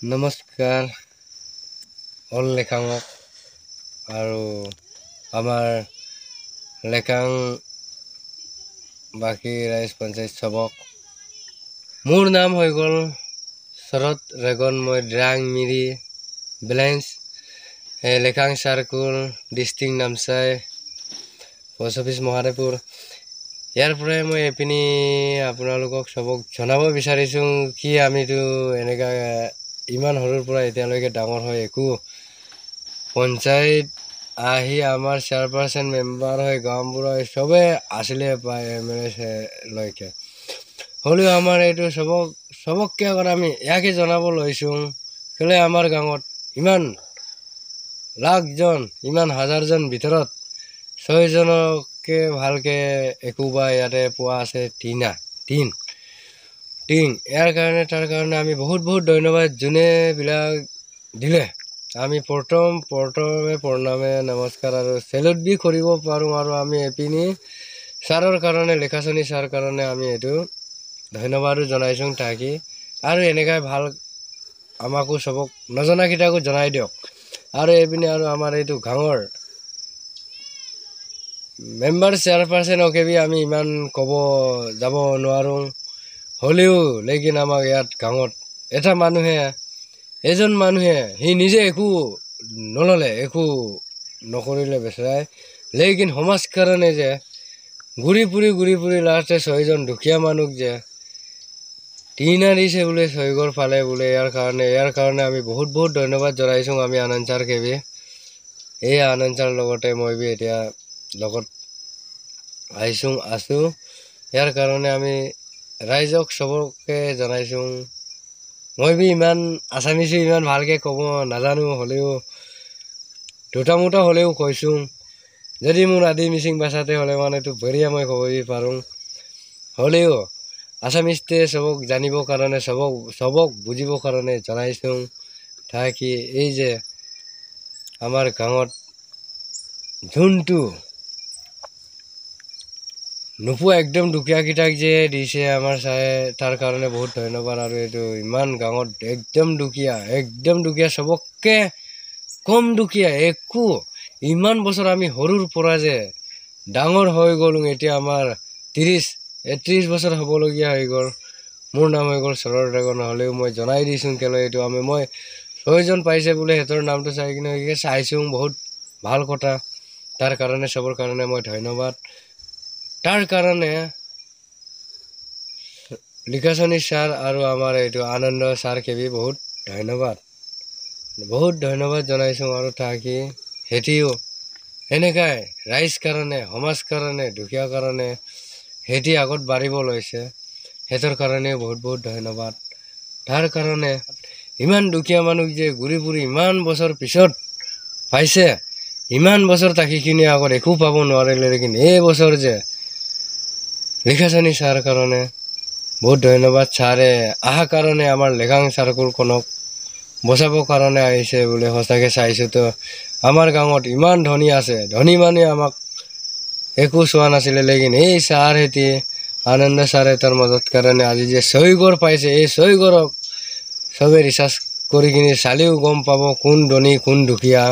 নমস্কাৰ অল লেখাঙক আৰু আমাৰ লেখাং বাকী ৰাইজ পঞ্চায়ত সবক মোৰ নাম হৈ গ'ল শৰৎ ৰেগন মই ড্ৰাং মিৰি বেলেঞ্চ Lekhang circle district Namsai post office Mahadevpur ইয়াৰ পৰাই মই এপিনি আপোনালোকক সবক জনাব বিচাৰিছোঁ কি আমিতো এনেকা ইমান সৰুৰ পৰা এতিয়ালৈকে ডাঙৰ হৈ একো পঞ্চায়ত আহি আমাৰ চেয়াৰপাৰ্চন মেম্বাৰ হৈ গাঁওবুঢ়া সবে আছিলে পায় এমএলএ লৈকে হ'লেও আমাৰ এইটো সবককে আগত আমি ইয়াকে জনাব লৈছোঁ কেলে আমাৰ গাঁৱত ইমান লাখজন ইমান হাজাৰজন ভিতৰত 6 জনকে ভালকে একোবা ইয়াতে পোৱা আছে টিং ইয়াৰ কাৰণে তাৰ কাৰণে আমি বহুত ধন্যবাদ যোনে বিলাক দিলে আমি প্ৰথমে প্ৰণামে নমস্কাৰ আৰু সেলুট বি কৰিব পাৰোঁ আৰু আমি এপিনি ছাৰৰ কাৰণে লেখাচনী ছাৰ কাৰণে আমি এইটো ধন্যবাদো জনাইছোঁ তাকি আৰু এনেকৈ ভাল আমাকো সবক নজনাকিটাকো জনাই দিয়ক আৰু এপিনি আৰু আমাৰ এইটো গাঁৱৰ মেম্বাৰ চেয়াৰপাৰ্চন ওকেবি আমি ইমান ক'ব যাব নোৱাৰোঁ হ'লেও লেকিন আমাক ইয়াত গাঁৱত এটা মানুহে এজন মানুহে সি নিজে একো নললে একো নকৰিলে বেচৰাই লেকিন সমাজ কাৰণে যে ঘূৰি ফুৰি লাষ্টে 6 জন দুখীয়া মানুহ যে টিনা দিছে বোলে 6 ঘৰ পালে বোলে ইয়াৰ কাৰণে আমি বহুত ধন্যবাদ জনাইছোঁ আমি আনন্দ ছাৰ কেবি এই আনন্দ ছাৰ লগতে মই বি এতিয়া লগত আছো ইয়াৰ কাৰণে আমি ৰাইজক সবকে জনাইছোঁ মই বি ইমান আছামিছো ইমান ভালকে ক'ব নাজানো হ'লেও দুটা মুটা হ'লেও কৈছোঁ যদি মোৰ আদি মিচিং ভাষাতে হ'লে মানেতো বঢ়িয়া মই ক'ব পাৰোঁ হ'লেও আছামিজতে সবক জানিবৰ কাৰণে সবক বুজিবৰ কাৰণে জনাইছোঁ তাকি এই যে আমাৰ গাঁৱত যোনটো নোপোৱা একদম দুখীয়াকিটাক যে দিছে আমাৰ চাই তাৰ কাৰণে বহুত ধন্যবাদ আৰু এইটো ইমান গাঁৱত একদম দুখীয়া সবককে কম দুখীয়া একো ইমান বছৰ আমি সৰুৰ পৰা যে ডাঙৰ হৈ গ'লো এতিয়া আমাৰ 30-31 বছৰ হ'বলগীয়া হৈ গ'ল মোৰ নাম হৈ গ'ল শৰৎ ৰেগন হ'লেও মই জনাই দিছোঁ কেলৈ এইটো মই 6 জন পাইছে বোলে হেতৰ নামটো চাই কিনে চাইছোঁ বহুত ভাল কথা তাৰ কাৰণে সবৰ কাৰণে মই ধন্যবাদ তাৰ কাৰণে লিখাচনী ছাৰ আৰু আমাৰ এইটো আনন্দ ছাৰ কেবি বহুত ধন্যবাদ জনাইছোঁ আৰু তাকি হেতিও এনেকাই ৰাইজ কাৰণে সমাজ কাৰণে দুখীয়া কাৰণে হেতি আগত বাঢ়িব লৈছে হেতৰ কাৰণে বহুত ধন্যবাদ তাৰ কাৰণে ইমান দুখীয়া মানুহ যে ঘূৰি ফুৰি ইমান বছৰ পিছত পাইছে ইমান বছৰ থাকি কিনে আগত একো পাব নোৱাৰিলে লেকিন এই বছৰ যে লিখাচনী ছাৰ কাৰণে বহুত ধন্যবাদ ছাৰে আহা কাৰণে আমাৰ লেখাং চাৰ্কুলখনক বচাবৰ কাৰণে আহিছে বোলে সঁচাকে চাইছোঁ তো আমাৰ গাঁৱত ইমান ধনী আছে ধনী মানুহে আমাক একো চোৱা নাছিলে লেকিন এই ছাৰ হেতি আনন্দ ছাৰে তাৰ মদত কাৰণে আজি যে 6 ঘৰ পাইছে এই 6 ঘৰক সবে ৰিচাৰ্জ কৰি কিনে চালেও গম পাব কোন ধনী কোন দুখীয়া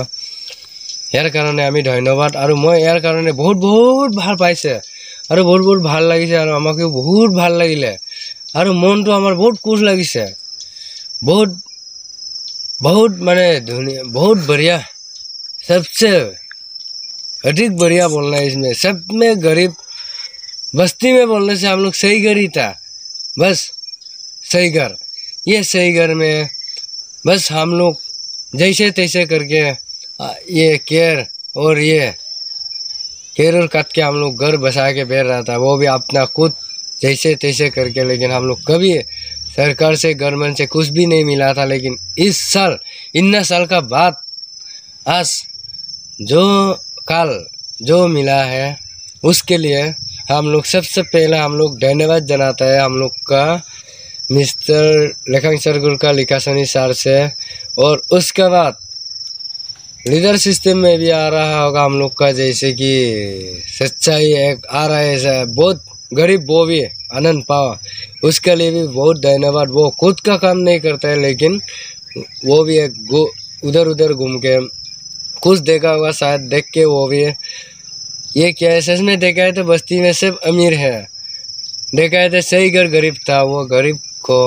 ইয়াৰ কাৰণে আমি ধন্যবাদ আৰু মই ইয়াৰ কাৰণে বহুত ভাল পাইছে আৰু বহুত ভাল লাগিছে আৰু আমাকেও বহুত ভাল লাগিলে আৰু মনটো আমাৰ বহুত খুশ লাগিছে बहुत माने दुनिया बहुत बढ़िया सबसे अधिक बढ़िया बोलना है इसमें सब में गरीब बस्ती में बोलने से हम लोग सही घर ही था बस सही घर ये सही घर में बस हम लोग जैसे तैसे करके ये केयर और काट के हम लोग घर बसा के बैठ रहा था वो भी अपना खुद जैसे तैसे करके लेकिन हम लोग कभी सरकार से गवर्नमेंट से कुछ भी नहीं मिला था लेकिन इस साल इतना साल का बाद आज जो मिला है उसके लिए हम लोग सबसे पहले हम लोग धन्यवाद जनाता है हम लोग का मिस्टर लेखांग सर्कुल का लिखासनी सर से और उसके बाद लीडर सिस्टम में भी आ रहा होगा हम लोग का जैसे कि सच्चाई एक आ रहा है बहुत गरीब वो भी आनंद पाओ उसके लिए भी बहुत धन्यवाद वो खुद का काम नहीं करता है लेकिन वो भी उधर उधर घूम के कुछ देखा होगा शायद, देख के वो भी ये क्या है, सच में देखा है तो बस्ती में सब अमीर है, देखा है तो सही घर गरीब था। वो गरीब को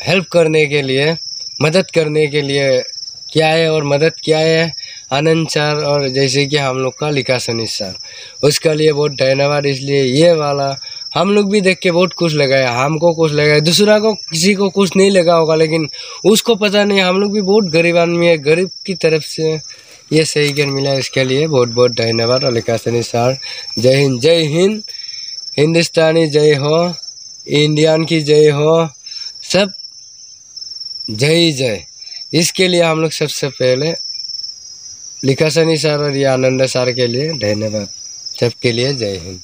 हेल्प करने के लिए, मदद करने के लिए क्या है, और मदद क्या है, आनंद सर और जैसे कि हम लोग का लिखा सनी सर, उसका लिए बहुत धन्यवाद। इसलिए ये वाला हम लोग भी देख के बहुत खुश लगा है, हमको खुश लगा है, दूसरा को किसी को कुछ नहीं लगा होगा, लेकिन उसको पता नहीं हम लोग भी बहुत गरीब आदमी है, गरीब की तरफ से ये सही ज्ञान मिला, इसके लिए बहुत बहुत धन्यवाद। और लिखा सनी सर, जय हिंद, जय हिंद, हिंदुस्तानी जय हो, इंडियन की जय हो, सब जय जय। इसके लिए हम लोग सबसे पहले लिखा सनी सर और ये आनंद सर के लिए धन्यवाद, सबके लिए जय हिंद।